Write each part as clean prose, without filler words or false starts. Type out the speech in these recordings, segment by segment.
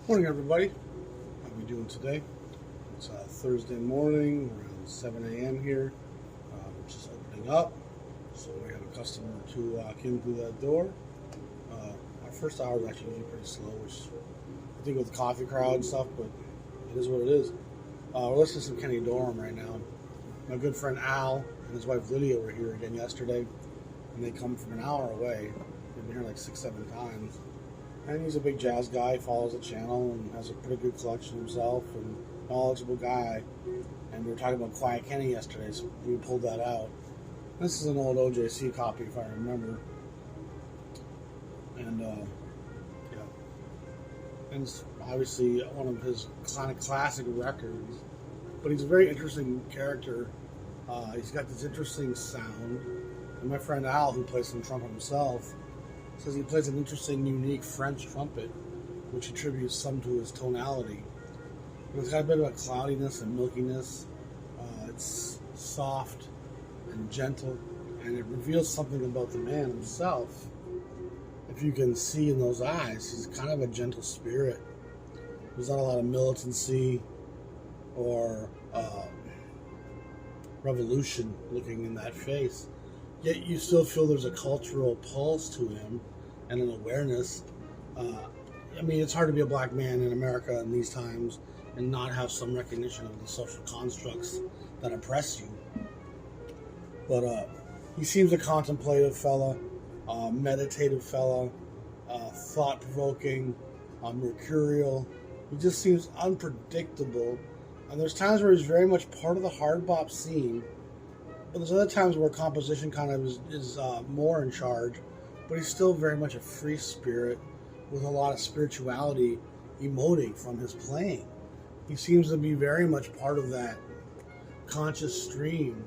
Morning, everybody. How are we doing today? It's Thursday morning, around 7 a.m. here. We're just opening up, so we have a customer or two walk in through that door. Our first hour is actually usually pretty slow, which I think with the coffee crowd and stuff, but it is what it is. We're listening to some Kenny Dorham right now. My good friend Al and his wife Lydia were here again yesterday, and they come from an hour away. They've been here like 6, 7 times. And he's a big jazz guy, follows the channel, and has a pretty good collection himself, and knowledgeable guy. And we were talking about Quiet Kenny yesterday, so we pulled that out. This is an old OJC copy, if I remember. And, yeah. And it's obviously one of his kind of classic records. But he's a very interesting character. He's got this interesting sound. And my friend Al, who plays some trumpet himself, says he plays an interesting, unique French trumpet, which attributes some to his tonality. But it's got a bit of a cloudiness and milkiness. It's soft and gentle, and it reveals something about the man himself. If you can see in those eyes, he's kind of a gentle spirit. There's not a lot of militancy or revolution looking in that face. Yet you still feel there's a cultural pulse to him and an awareness. I mean, it's hard to be a black man in America in these times and not have some recognition of the social constructs that oppress you. But he seems a contemplative fella, meditative fella, thought-provoking, mercurial. He just seems unpredictable. And there's times where he's very much part of the hard bop scene. But there's other times where composition kind of is more in charge, but he's still very much a free spirit with a lot of spirituality emoting from his playing. He seems to be very much part of that conscious stream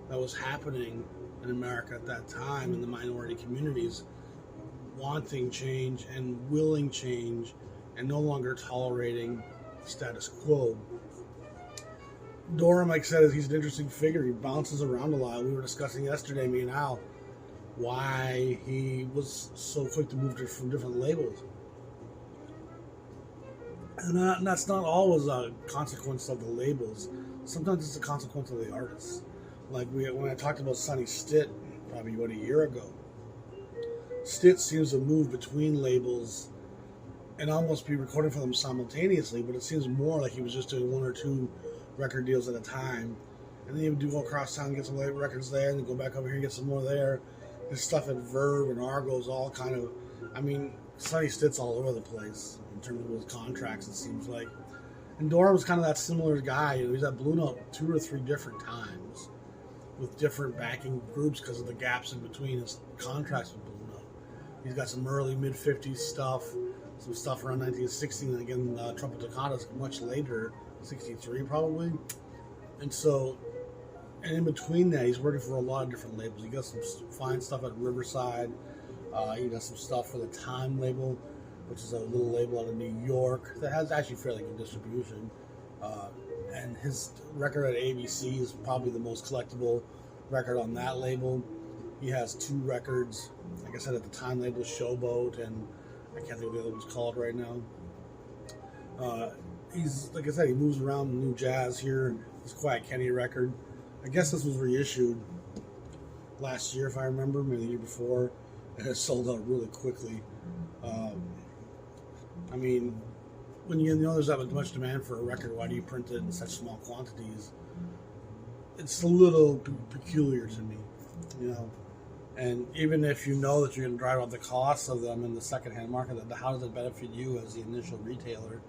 that was happening in America at that time in the minority communities, wanting change and willing change and no longer tolerating status quo. Dorham, like I said, he's an interesting figure. He bounces around a lot. We were discussing yesterday, me and Al, why he was so quick to move from different labels. And that's not always a consequence of the labels. Sometimes it's a consequence of the artists. Like when I talked about Sonny Stitt, probably about a year ago, Stitt seems to move between labels and almost be recording for them simultaneously, but it seems more like he was just doing one or two record deals at a time, and then he would go across town and get some late records there, and then go back over here and get some more there. His stuff at Verve and Argo's all kind of, I mean, Sonny Stitt's all over the place in terms of his contracts, it seems like. And Dorham's kind of that similar guy. You know, he's at Blue Note 2 or 3 different times with different backing groups because of the gaps in between his contracts with Blue Note. He's got some early mid-50s stuff, some stuff around 1960, and again, Trumpet Toccatas much later, 63 probably. And so, and in between that, he's working for a lot of different labels. He got some fine stuff at Riverside. He got some stuff for the Time label, which is a little label out of New York that has actually fairly good distribution. And his record at ABC is probably the most collectible record on that label. He has 2 records, like I said, at the Time label, Showboat, and I can't think of the other one's called right now. He's, like I said, he moves around new jazz here. This Quiet Kenny record, I guess this was reissued last year, if I remember, maybe the year before. It has sold out really quickly. I mean, when you know there's that much demand for a record, why do you print it in such small quantities? It's a little peculiar to me, you know. And even if you know that you're going to drive out the costs of them in the secondhand market, how does it benefit you as the initial retailer?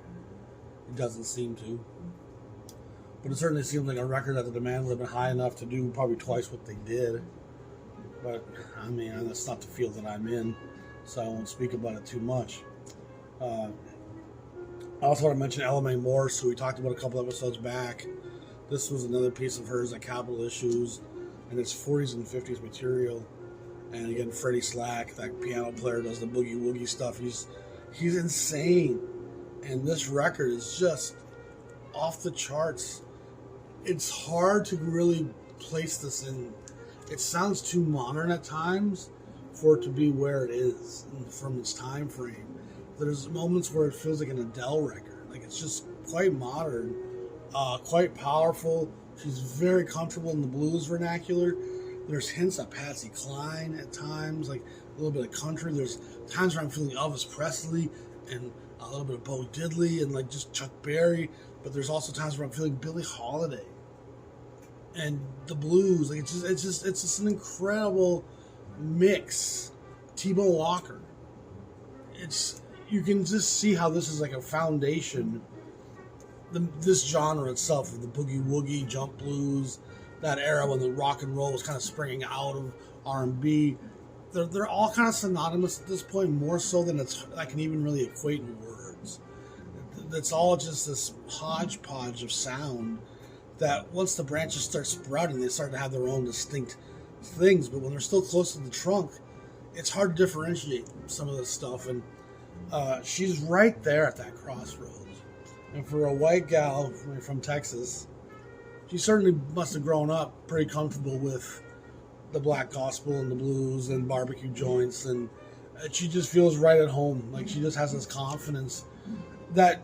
It doesn't seem to. But it certainly seems like a record that the demand would have been high enough to do probably twice what they did. But, I mean, that's not the field that I'm in, so I won't speak about it too much. I also want to mention LMA Morse, who we talked about a couple episodes back. This was another piece of hers at Capital Issues, and it's 40s and 50s material. And again, Freddie Slack, that piano player, does the boogie woogie stuff. He's insane. And this record is just off the charts. It's hard to really place this in. It sounds too modern at times for it to be where it is from its time frame. There's moments where it feels like an Adele record. Like, it's just quite modern, quite powerful. She's very comfortable in the blues vernacular. There's hints at Patsy Cline at times, like a little bit of country. There's times where I'm feeling Elvis Presley and a little bit of Bo Diddley and like just Chuck Berry. But there's also times where I'm feeling Billie Holiday and the blues. Like, it's just an incredible mix. T-Bone Walker. You can just see how this is like a foundation. This genre itself of the boogie woogie, jump blues, that era when the rock and roll was kind of springing out of R&B. They're all kind of synonymous at this point, more so than I can even really equate in words. It's all just this hodgepodge of sound that once the branches start sprouting, they start to have their own distinct things. But when they're still close to the trunk, it's hard to differentiate some of this stuff. And she's right there at that crossroads. And for a white gal from Texas, she certainly must have grown up pretty comfortable with the black gospel and the blues and barbecue joints. And she just feels right at home. Like, she just has this confidence that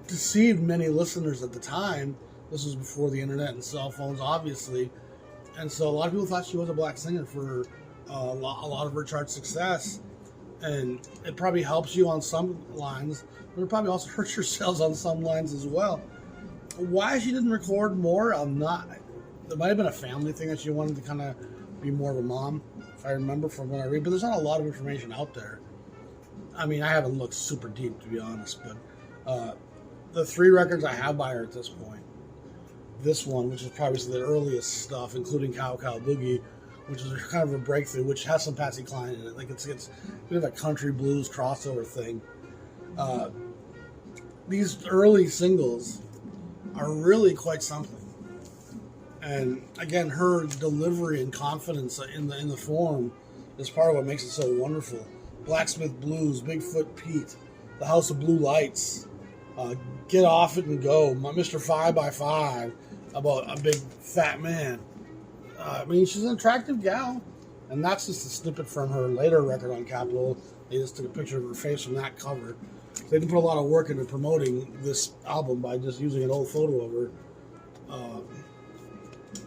deceived many listeners at the time. This was before the internet and cell phones, obviously. And so a lot of people thought she was a black singer for a lot of her chart success. And it probably helps you on some lines, but it probably also hurts your sales on some lines as well. Why she didn't record more, I'm not. There might have been a family thing that she wanted to kind of be more of a mom, if I remember from what I read. But there's not a lot of information out there. I mean, I haven't looked super deep, to be honest. But the 3 records I have by her at this point, this one, which is probably the earliest stuff, including Cow Cow Boogie, which is kind of a breakthrough, which has some Patsy Cline in it. Like, it's a bit of a country blues crossover thing. These early singles are really quite something. And again, her delivery and confidence in the form is part of what makes it so wonderful. Blacksmith Blues, Bigfoot Pete, The House of Blue Lights, Get Off It and Go, my Mr. 5x5, about a big fat man. I mean, she's an attractive gal, and that's just a snippet from her later record on Capitol. They just took a picture of her face from that cover. They didn't put a lot of work into promoting this album by just using an old photo of her.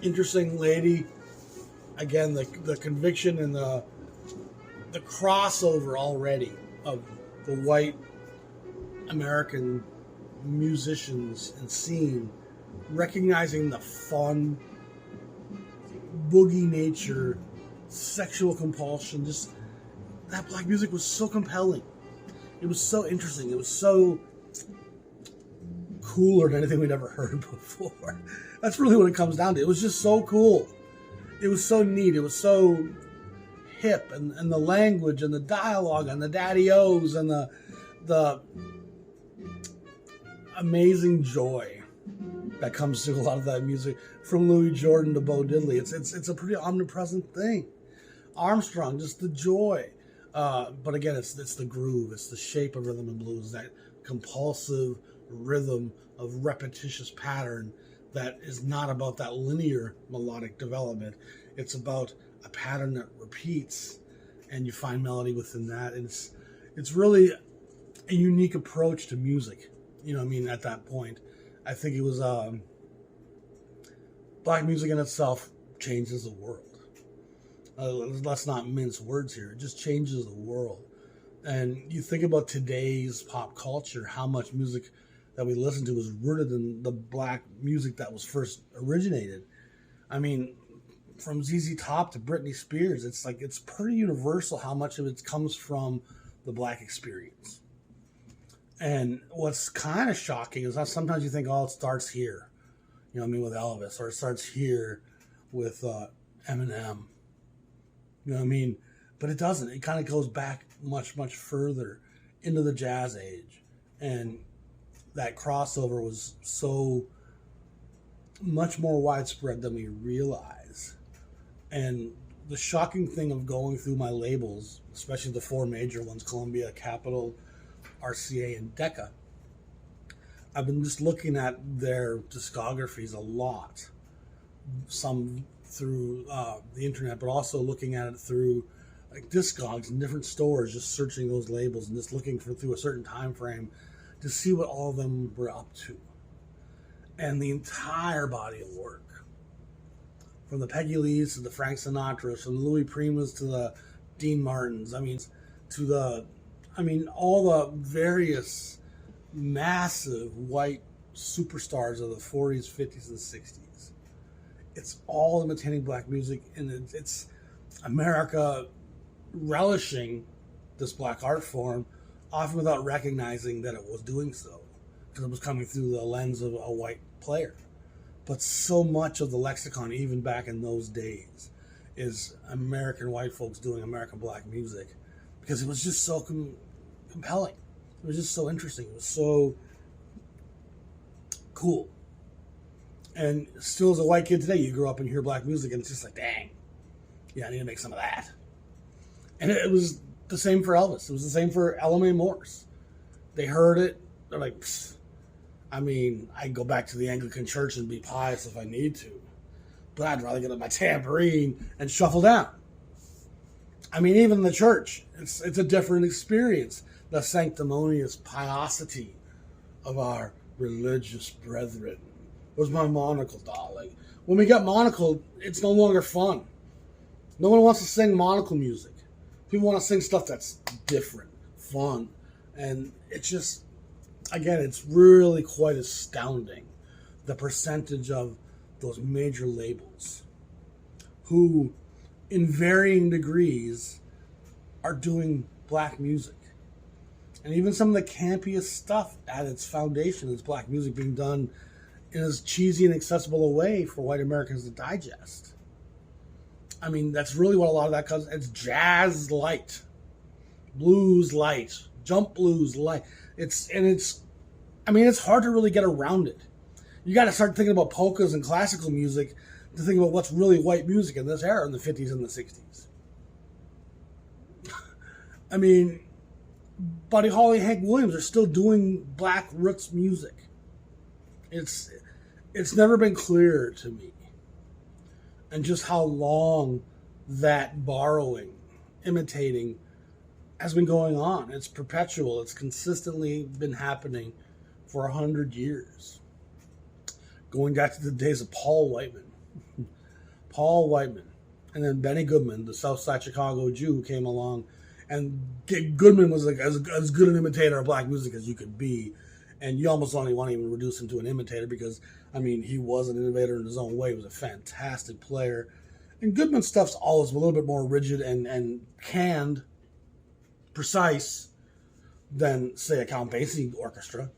Interesting lady. Again, the conviction and the crossover already of the white American musicians and scene, recognizing the fun, boogie nature, sexual compulsion. Just that black music was so compelling. It was so interesting. It was so cooler than anything we'd ever heard before. That's really what it comes down to. It was just so cool. It was so neat. It was so hip, and the language and the dialogue and the daddy-os and the amazing joy that comes through a lot of that music, from Louis Jordan to Bo Diddley. It's a pretty omnipresent thing. Armstrong, just the joy. But again, it's the groove. It's the shape of rhythm and blues, that compulsive rhythm of repetitious pattern that is not about that linear melodic development. It's about a pattern that repeats, and you find melody within that. And it's really a unique approach to music. You know what I mean? At that point, I think it was black music in itself changes the world. Let's not mince words here. It just changes the world. And you think about today's pop culture, how much music that we listen to is rooted in the black music that was first originated. I mean, from ZZ Top to Britney Spears, it's pretty universal how much of it comes from the black experience. And what's kind of shocking is how sometimes you think, oh, it starts here, you know what I mean, with Elvis, or it starts here with Eminem. You know what I mean? But it doesn't. It kind of goes back much, much further into the jazz age. And that crossover was so much more widespread than we realize. And the shocking thing of going through my labels, especially the 4 major ones, Columbia, Capitol, RCA, and Decca, I've been just looking at their discographies a lot. Some through the internet, but also looking at it through like Discogs in different stores, just searching those labels and just looking for through a certain time frame to see what all of them were up to. And the entire body of work, from the Peggy Lees to the Frank Sinatras, from the Louis Primas to the Dean Martins, all the various massive white superstars of the 40s, 50s, and 60s. It's all imitating black music, and it's America relishing this black art form, often without recognizing that it was doing so, because it was coming through the lens of a white player. But so much of the lexicon, even back in those days, is American white folks doing American black music, because it was just so compelling. It was just so interesting. It was so cool. And still, as a white kid today, you grow up and hear black music, and it's just like, dang, yeah, I need to make some of that. And it was the same for Elvis. It was the same for LMA Morse. They heard it. They're like, psst. I mean, I can go back to the Anglican church and be pious if I need to, but I'd rather get on my tambourine and shuffle down. I mean, even the church, it's a different experience. The sanctimonious piosity of our religious brethren. Where's my monocle, darling? When we get monocled, it's no longer fun. No one wants to sing monocle music. People want to sing stuff that's different, fun. And it's just, again, it's really quite astounding, the percentage of those major labels who, in varying degrees, are doing black music. And even some of the campiest stuff at its foundation is black music being done in as cheesy and accessible a way for white Americans to digest. I mean, that's really what a lot of that comes. It's jazz light, blues light, jump blues light. It's hard to really get around it. You got to start thinking about polkas and classical music to think about what's really white music in this era, in the 50s and the 60s. I mean, Buddy Holly and Hank Williams are still doing black roots music. It's never been clearer to me, and just how long that borrowing, imitating, has been going on. It's perpetual. It's consistently been happening for 100 years. Going back to the days of Paul Whiteman. And then Benny Goodman, the Southside Chicago Jew, who came along. And Goodman was like as good an imitator of black music as you could be. And you almost only want to even reduce him to an imitator because, I mean, he was an innovator in his own way. He was a fantastic player. And Goodman's stuff's always a little bit more rigid and canned, precise than, say, a Count Basie orchestra.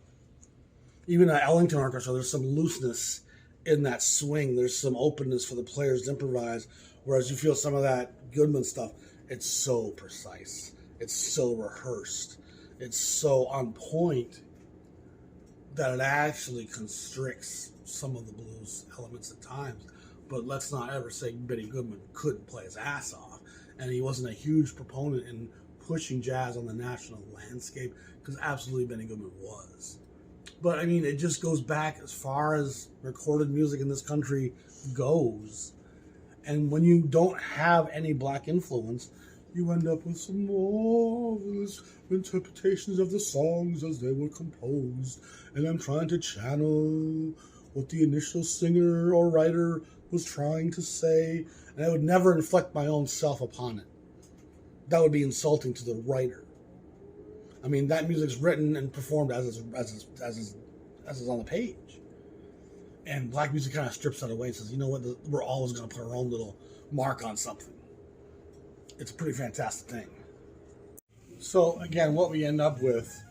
Even an Ellington orchestra, there's some looseness in that swing. There's some openness for the players to improvise. Whereas you feel some of that Goodman stuff, it's so precise. It's so rehearsed. It's so on point that it actually constricts some of the blues elements at times. But let's not ever say Benny Goodman couldn't play his ass off. And he wasn't a huge proponent in pushing jazz on the national landscape, because absolutely Benny Goodman was. But I mean, it just goes back as far as recorded music in this country goes. And when you don't have any black influence, you end up with some marvelous interpretations of the songs as they were composed. And I'm trying to channel what the initial singer or writer was trying to say. And I would never inflict my own self upon it. That would be insulting to the writer. I mean, that music's written and performed as is on the page. And black music kind of strips that away and says, you know what, we're always going to put our own little mark on something. It's a pretty fantastic thing. So, again, what we end up with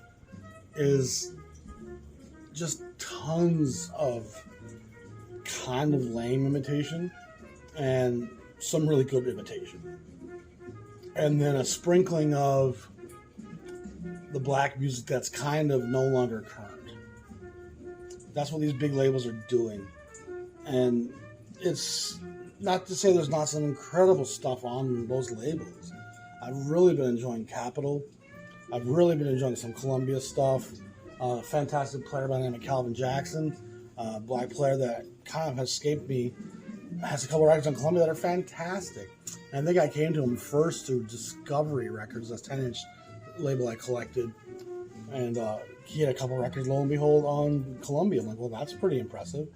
is just tons of kind of lame imitation and some really good imitation. And then a sprinkling of the black music that's kind of no longer current. That's what these big labels are doing. And it's not to say there's not some incredible stuff on those labels. I've really been enjoying Capitol. I've really been enjoying some Columbia stuff. Fantastic player by the name of Calvin Jackson. Black player that kind of has escaped me. has a couple records on Columbia that are fantastic. And I think I came to him first through Discovery Records, that's 10-inch label I collected. And he had a couple records, lo and behold, on Columbia. I'm like, well, that's pretty impressive.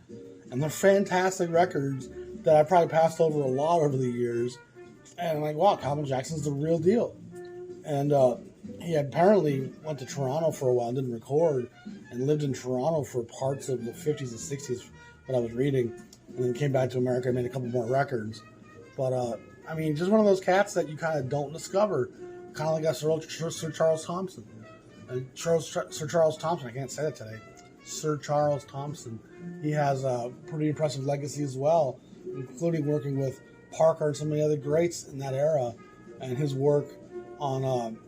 And they're fantastic records that I probably passed over a lot over the years. And I'm like, wow, Calvin Jackson's the real deal. And he apparently went to Toronto for a while, didn't record, and lived in Toronto for parts of the 50s and 60s, what I was reading, and then came back to America and made a couple more records. But, I mean, just one of those cats that you kind of don't discover, kind of like that Sir Charles Thompson. And Sir Charles Thompson, I can't say that today, Sir Charles Thompson, he has a pretty impressive legacy as well, including working with Parker and so many other greats in that era, and his work on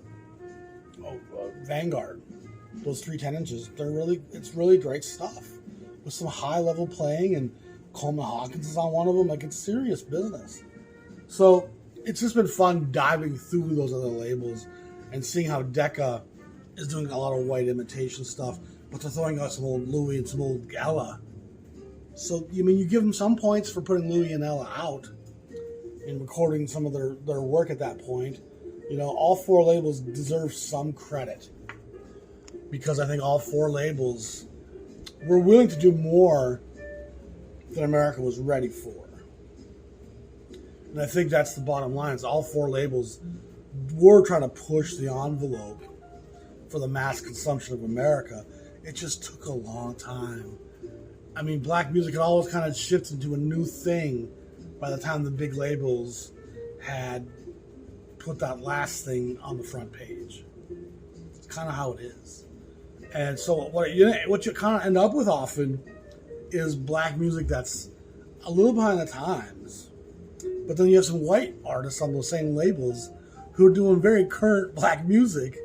Vanguard, those 3 10-inches, it's really great stuff with some high level playing, and Coleman Hawkins is on one of them. Like, it's serious business. So it's just been fun diving through those other labels and seeing how Decca is doing a lot of white imitation stuff, but they're throwing out some old Louis and some old Ella. So you give them some points for putting Louis and Ella out and recording some of their work at that point. All 4 labels deserve some credit, because I think all 4 labels were willing to do more than America was ready for. And I think that's the bottom line, is all 4 labels were trying to push the envelope for the mass consumption of America. It just took a long time. I mean, black music had always kind of shifted into a new thing by the time the big labels had put that last thing on the front page. It's kind of how it is. And so what you kind of end up with often is black music that's a little behind the times. But then you have some white artists on those same labels who are doing very current black music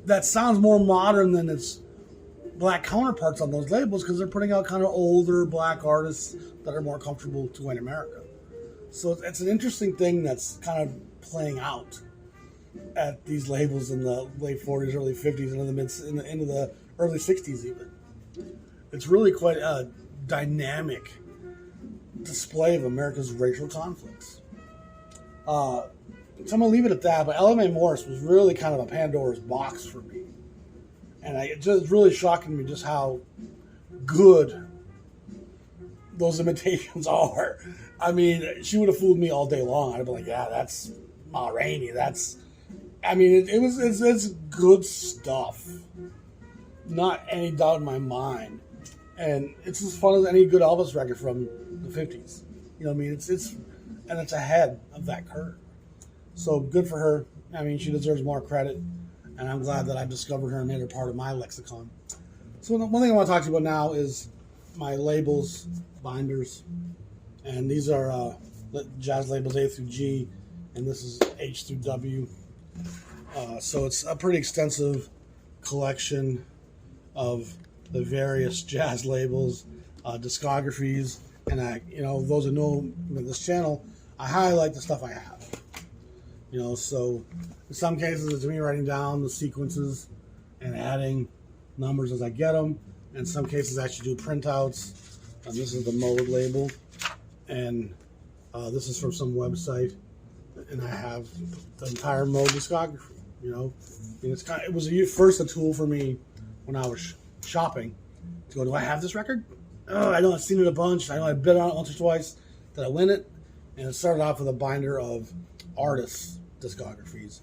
that sounds more modern than its black counterparts on those labels, because they're putting out kind of older black artists that are more comfortable to white America. So it's an interesting thing that's kind of playing out at these labels in the late 40s, early 50s, and into the early 60s even. It's really quite a dynamic display of America's racial conflicts. So I'm going to leave it at that, but LMA Morse was really kind of a Pandora's box for me. And it's really shocking me just how good those imitations are. I mean, she would have fooled me all day long. I'd be like, yeah, that's Ma Rainey. It's good stuff. Not any doubt in my mind. And it's as fun as any good Elvis record from the 50s. It's ahead of that curve. So good for her. I mean, she deserves more credit. And I'm glad that I've discovered her and made her part of my lexicon. So one thing I want to talk to you about now is my labels, binders. And these are jazz labels A through G, and this is H through W. So it's a pretty extensive collection of the various jazz labels, discographies, and those who know this channel, I highlight the stuff I have. So in some cases it's me writing down the sequences and adding numbers as I get them. In some cases I actually do printouts. And this is the Mode label, and this is from some website, and I have the entire Mode discography. It was first a tool for me when I was shopping to go, do I have this record? Oh, I know I've seen it a bunch. I know I bid on it once or twice. Did I win it? And it started off with a binder of artists' discographies.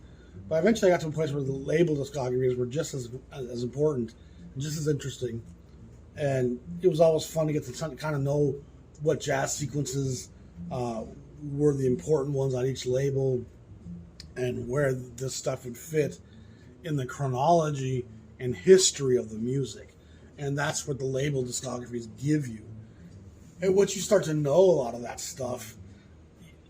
But eventually I got to a place where the label discographies were just as important and just as interesting. And it was always fun to get to kind of know what jazz sequences were the important ones on each label and where this stuff would fit in the chronology and history of the music. And that's what the label discographies give you. And once you start to know a lot of that stuff,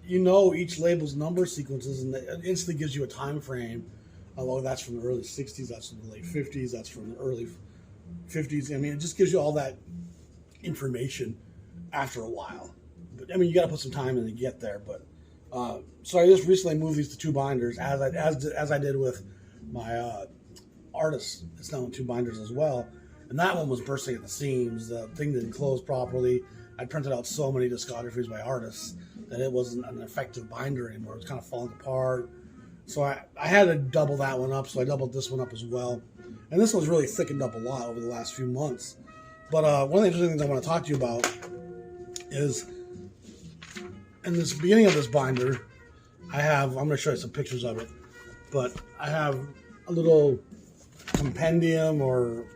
each label's number sequences, and it instantly gives you a time frame. Well, that's from the early 60s, that's from the late 50s, that's from the early 50s. I mean, it just gives you all that information after a while. But I mean, you got to put some time in to get there. But so I just recently moved these to 2 binders, as I did with my artist. It's now in 2 binders as well. And that one was bursting at the seams. The thing didn't close properly. I printed out so many discographies by artists that it wasn't an effective binder anymore. It was kind of falling apart. So I had to double that one up, so I doubled this one up as well. And this one's really thickened up a lot over the last few months. But one of the interesting things I want to talk to you about is in this beginning of this binder, I'm going to show you some pictures of it, but I have a little compendium or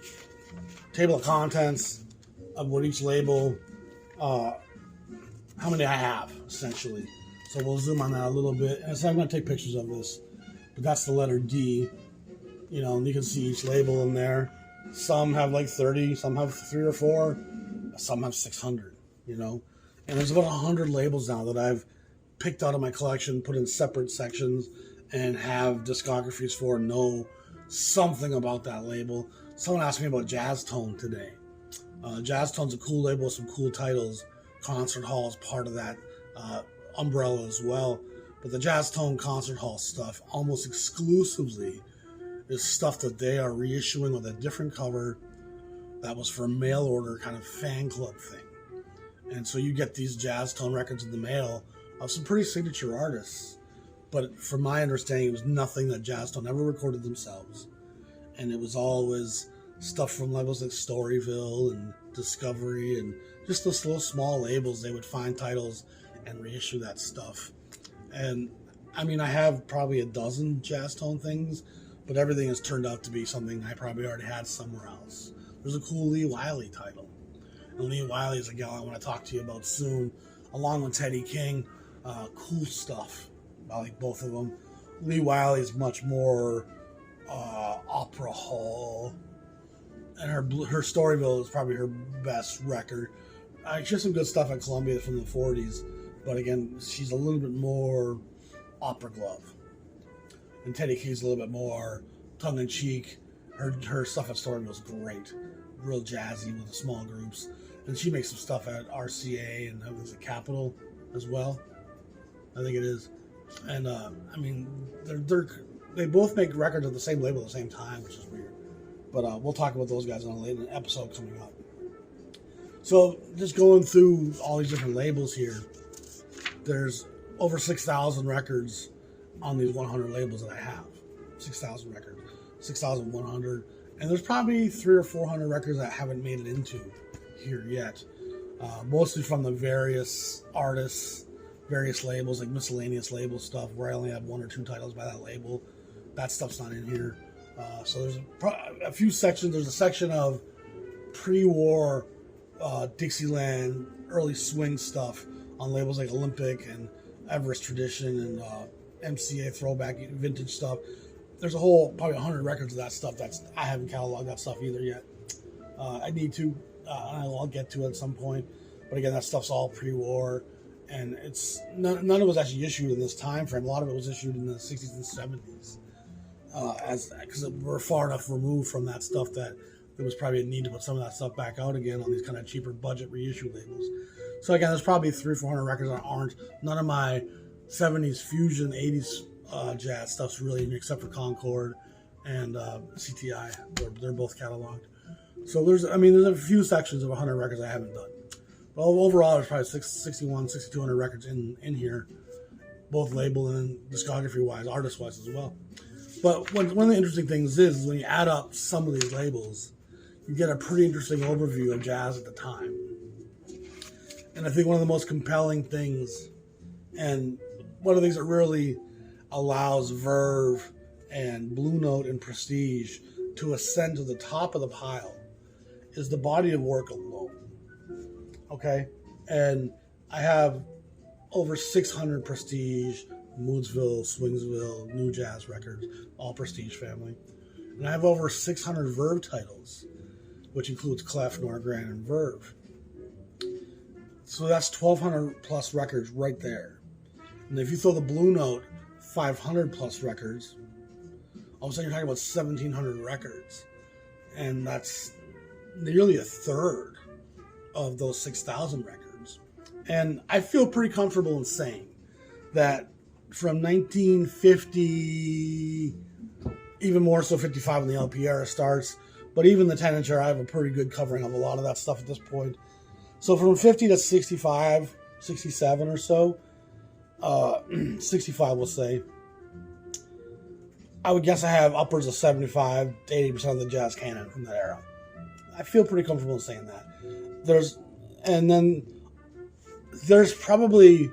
table of contents of what each label, how many I have, essentially. So we'll zoom on that a little bit. And so I'm going to take pictures of this, but that's the letter D, and you can see each label in there. Some have like 30, some have 3 or 4, some have 600, And there's about 100 labels now that I've picked out of my collection, put in separate sections, and have discographies for, know something about that label. Someone asked me about Jazz Tone today. Jazz Tone's a cool label with some cool titles. Concert Hall is part of that umbrella as well. But the Jazz Tone Concert Hall stuff almost exclusively is stuff that they are reissuing with a different cover that was for a mail order kind of fan club thing. And so you get these Jazz Tone records in the mail of some pretty signature artists. But from my understanding, it was nothing that Jazz Tone ever recorded themselves. And it was always stuff from labels like Storyville and Discovery and just those little small labels. They would find titles and reissue that stuff. And I mean, I have probably a dozen Jazz Tone things, but everything has turned out to be something I probably already had somewhere else. There's a cool Lee Wiley title. And Lee Wiley is a gal I want to talk to you about soon, along with Teddy King. Cool stuff. I like both of them. Lee Wiley is much more opera hall, and her Storyville is probably her best record. She has some good stuff at Columbia from the 40s, but again, she's a little bit more opera glove. And Teddy King's a little bit more tongue-in-cheek. Her stuff at Storyville is great, real jazzy with the small groups. And she makes some stuff at RCA and is it Capitol as well? I think it is. And I mean, they both make records at the same label at the same time, which is weird. But we'll talk about those guys on a later episode coming up. So just going through all these different labels here, there's over 6,000 records on these 100 labels that I have. 6,000 records, 6,100, and there's probably 300 or 400 records that haven't made it into here yet. Mostly from the various artists, various labels, like miscellaneous label stuff, where I only have 1 or 2 titles by that label. That stuff's not in here. So there's a few sections. There's a section of pre-war Dixieland, early swing stuff on labels like Olympic and Everest Tradition and MCA throwback vintage stuff. There's a whole probably 100 records of that stuff. I haven't cataloged that stuff either yet. I need to. I'll get to it at some point. But again, that stuff's all pre-war, and it's none of it was actually issued in this time frame. A lot of it was issued in the 60s and 70s, because we're far enough removed from that stuff that there was probably a need to put some of that stuff back out again on these kind of cheaper budget reissue labels. So again, there's probably 300 or 400 records that aren't. None of my 70s fusion, 80s jazz stuff's really in, except for Concord and CTI. They're both cataloged. So there's a few sections of 100 records I haven't done. But overall, there's probably 6,200 records in here, both label and discography-wise, artist-wise as well. But one of the interesting things is when you add up some of these labels, you get a pretty interesting overview of jazz at the time. And I think one of the most compelling things, and one of the things that really allows Verve and Blue Note and Prestige to ascend to the top of the pile, is the body of work alone. Okay? And I have over 600 Prestige, Moodsville, Swingsville, New Jazz records, all Prestige family. And I have over 600 Verve titles, which includes Clef, Norgran, and Verve. So that's 1,200 plus records right there. And if you throw the Blue Note 500 plus records, all of a sudden you're talking about 1,700 records. And that's nearly a third of those 6,000 records. And I feel pretty comfortable in saying that from 1950, even more so 55 when the LP era starts, but even the 10-inch era, I have a pretty good covering of a lot of that stuff at this point. So from 50 to 65, 67 or so, 65 we'll say, I would guess I have upwards of 75 to 80% of the jazz canon from that era. I feel pretty comfortable in saying that. There's probably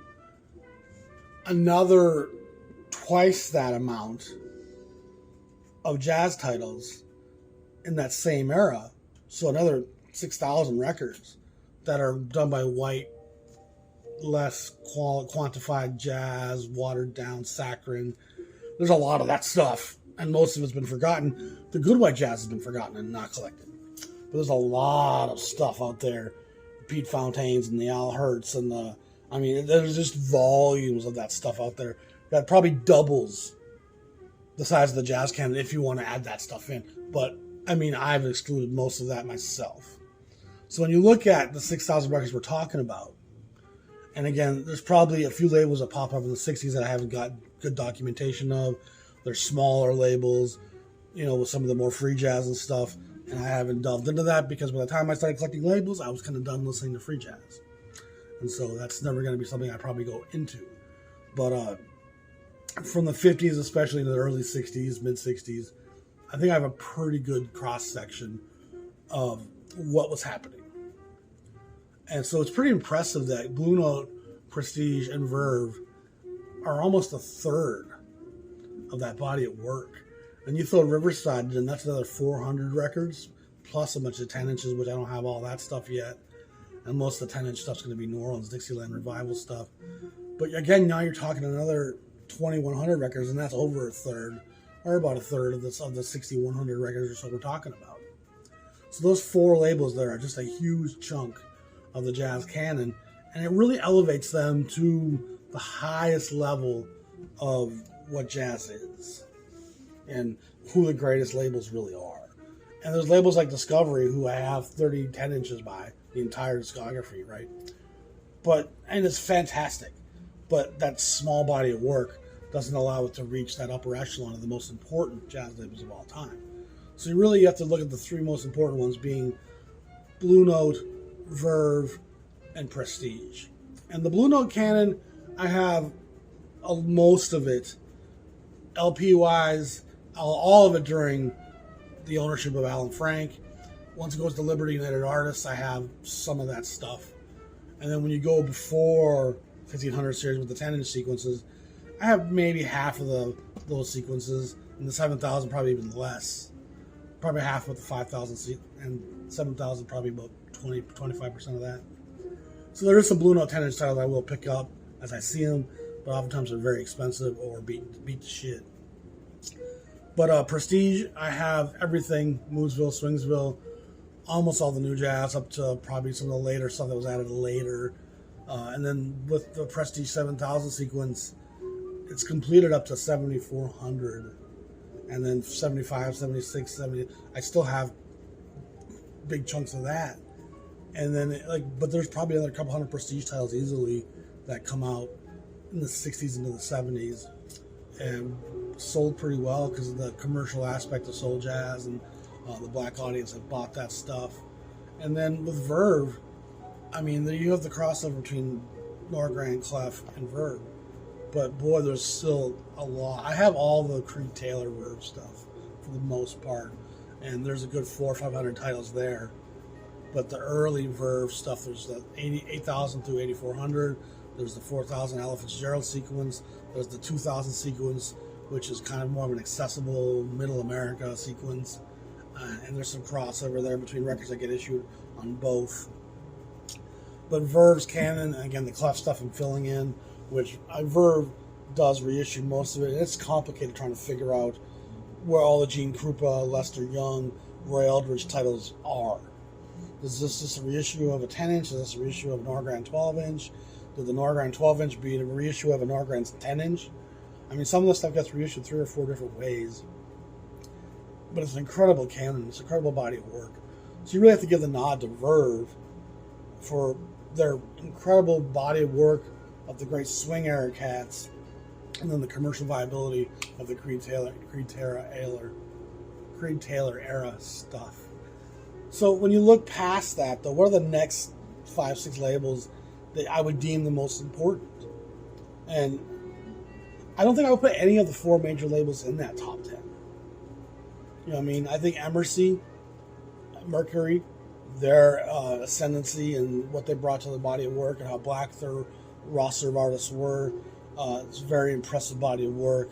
another twice that amount of jazz titles in that same era. So another 6,000 records that are done by white, less quantified jazz, watered down saccharine. There's a lot of that stuff, and most of it's been forgotten. The good white jazz has been forgotten and not collected. But there's a lot of stuff out there. Pete Fountains and the Al Hertz and there's just volumes of that stuff out there that probably doubles the size of the jazz canon if you want to add that stuff in. But, I've excluded most of that myself. So when you look at the 6,000 records we're talking about, and again, there's probably a few labels that pop up in the 60s that I haven't got good documentation of. They're smaller labels, with some of the more free jazz and stuff. And I haven't delved into that because by the time I started collecting labels, I was kind of done listening to free jazz. And so that's never going to be something I probably go into. But from the 50s, especially to the early 60s, mid-60s, I think I have a pretty good cross-section of what was happening. And so it's pretty impressive that Blue Note, Prestige, and Verve are almost a third of that body of work. And you throw Riverside in, that's another 400 records, plus a bunch of 10 inches, which I don't have all that stuff yet. And most of the 10-inch stuff's going to be New Orleans, Dixieland revival stuff. But again, now you're talking another 2,100 records, and that's over a third, or about a third of the 6,100 records or so we're talking about. So those four labels there are just a huge chunk of the jazz canon, and it really elevates them to the highest level of what jazz is and who the greatest labels really are. And there's labels like Discovery, who I have 30 10 inches by, the entire discography, right? And it's fantastic. But that small body of work doesn't allow it to reach that upper echelon of the most important jazz labels of all time. So you have to look at the three most important ones being Blue Note, Verve, and Prestige. And the Blue Note canon, I have most of it, LP-wise, all of it during the ownership of Alan Frank. Once it goes to Liberty United Artists, I have some of that stuff. And then when you go before 1500 series with the 10-inch sequences, I have maybe half of those sequences, and the 7,000 probably even less. Probably half of the 5,000 and 7,000 probably about 25% of that. So there is some Blue Note 10-inch titles I will pick up as I see them, but oftentimes they're very expensive or beat the shit. But Prestige, I have everything, Moodsville, Swingsville, almost all the new jazz, up to probably some of the later stuff that was added later. And then with the Prestige 7,000 sequence, it's completed up to 7,400. And then 75, 76, 70, I still have big chunks of that. And then, but there's probably another couple hundred Prestige titles easily that come out in the 60s into the 70s. And sold pretty well because of the commercial aspect of soul jazz, and the black audience have bought that stuff. And then with Verve, you have the crossover between Norgran, Clef, and Verve. But boy, there's still a lot. I have all the Creed Taylor Verve stuff for the most part, and there's a good 400 or 500 titles there. But the early Verve stuff, there's the 8,000 through 8,400. There's the 4,000 Ella Fitzgerald sequence. There's the 2,000 sequence, which is kind of more of an accessible Middle America sequence. And there's some crossover there between records that get issued on both. But Verve's canon, again, the Clef stuff I'm filling in, which Verve does reissue most of it. And it's complicated trying to figure out where all the Gene Krupa, Lester Young, Roy Eldridge titles are. Is this just a reissue of a 10-inch? Is this a reissue of a Norgran 12-inch? Did the Norgran 12-inch be a reissue of a Norgran 10-inch? Some of this stuff gets reissued 3 or 4 different ways. But it's an incredible canon. It's an incredible body of work. So you really have to give the nod to Verve for their incredible body of work of the great swing era cats, and then the commercial viability of the Creed Taylor era stuff. So when you look past that, though, what are the next 5, 6 labels that I would deem the most important. And I don't think I would put any of the 4 major labels in that top 10. You know what I mean? I think Mercury, their ascendancy and what they brought to the body of work and how black their roster of artists were, it's a very impressive body of work.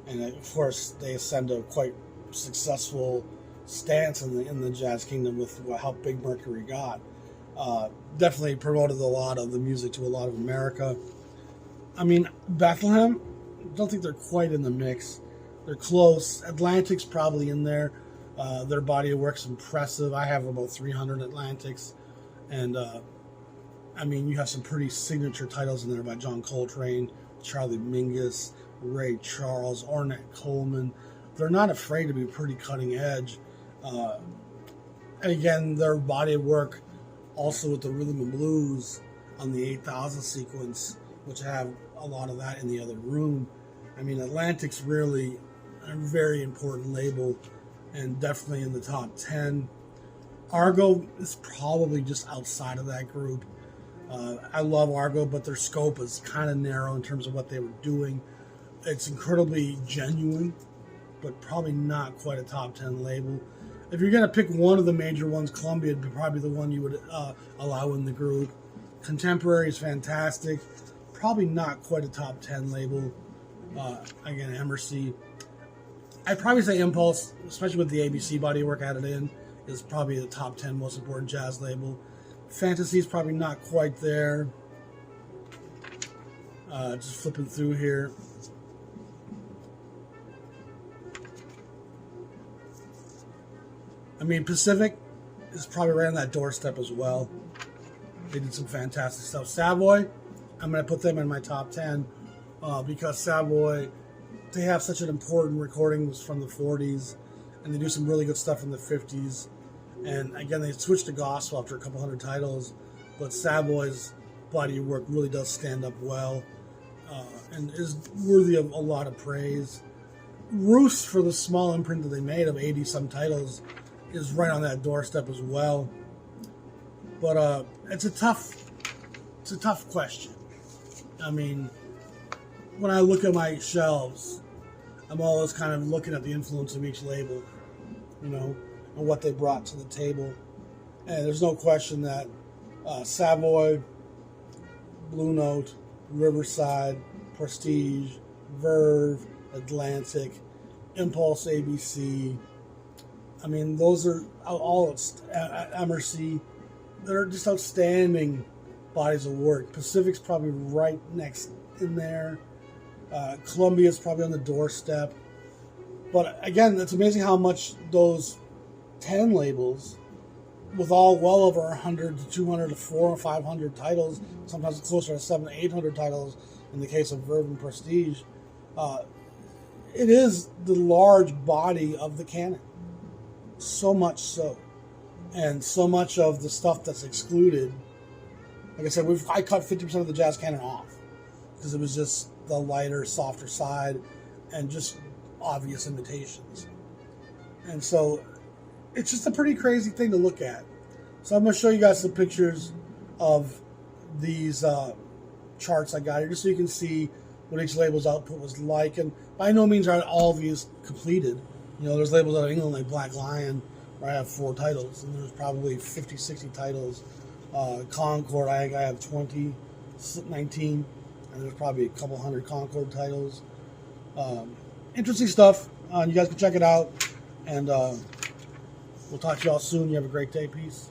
And of course, they ascend to a quite successful stance in the jazz kingdom with how big Mercury got. Definitely promoted a lot of the music to a lot of America. I mean, Bethlehem, I don't think they're quite in the mix. They're close. Atlantic's probably in there. Their body of work's impressive. I have about 300 Atlantics. And, I mean, you have some pretty signature titles in there by John Coltrane, Charlie Mingus, Ray Charles, Ornette Coleman. They're not afraid to be pretty cutting edge. And again, their body of work also with the rhythm and blues on the 8000 sequence, which I have a lot of that in the other room. I mean, Atlantic's really a very important label and definitely in the top 10. Argo is probably just outside of that group. I love Argo, but their scope is kind of narrow in terms of what they were doing. It's incredibly genuine, but probably not quite a top 10 label. If you're going to pick one of the major ones, Columbia would be probably the one you would allow in the group. Contemporary is fantastic. Probably not quite a top 10 label. Again, Emercy. I'd probably say Impulse, especially with the ABC body of work added in, is probably the top 10 most important jazz label. Fantasy is probably not quite there. Just flipping through here. I mean, Pacific is probably right on that doorstep as well. They did some fantastic stuff. Savoy, I'm going to put them in my top 10 because Savoy, they have such an important recordings from the 40s, and they do some really good stuff in the 50s. And again, they switched to gospel after a couple hundred titles, but Savoy's body of work really does stand up well and is worthy of a lot of praise. Roos, for the small imprint that they made of 80-some titles, is right on that doorstep as well. But it's a tough question. I mean, when I look at my shelves, I'm always kind of looking at the influence of each label, you know, and what they brought to the table. And there's no question that Savoy, Blue Note, Riverside, Prestige, Verve, Atlantic, Impulse, ABC. I mean, those are all Emercy. They're just outstanding bodies of work. Pacific's probably right next in there. Columbia's probably on the doorstep. But again, it's amazing how much those 10 labels, with all well over 100 to 200 to 400 or 500 titles, sometimes closer to 700 to 800 titles in the case of Verve and Prestige, it is the large body of the canon. So much so. And so much of the stuff that's excluded, like I said, I cut 50% of the jazz canon off because it was just the lighter, softer side and just obvious imitations. And so it's just a pretty crazy thing to look at. So I'm going to show you guys some pictures of these charts I got here just so you can see what each label's output was like. And by no means are all of these completed. You know, there's labels out of England like Black Lion where I have 4 titles, and there's probably 50, 60 titles. Concord, I have 20, 19, and there's probably a couple hundred Concord titles. Interesting stuff. You guys can check it out, and we'll talk to y'all soon. You have a great day. Peace.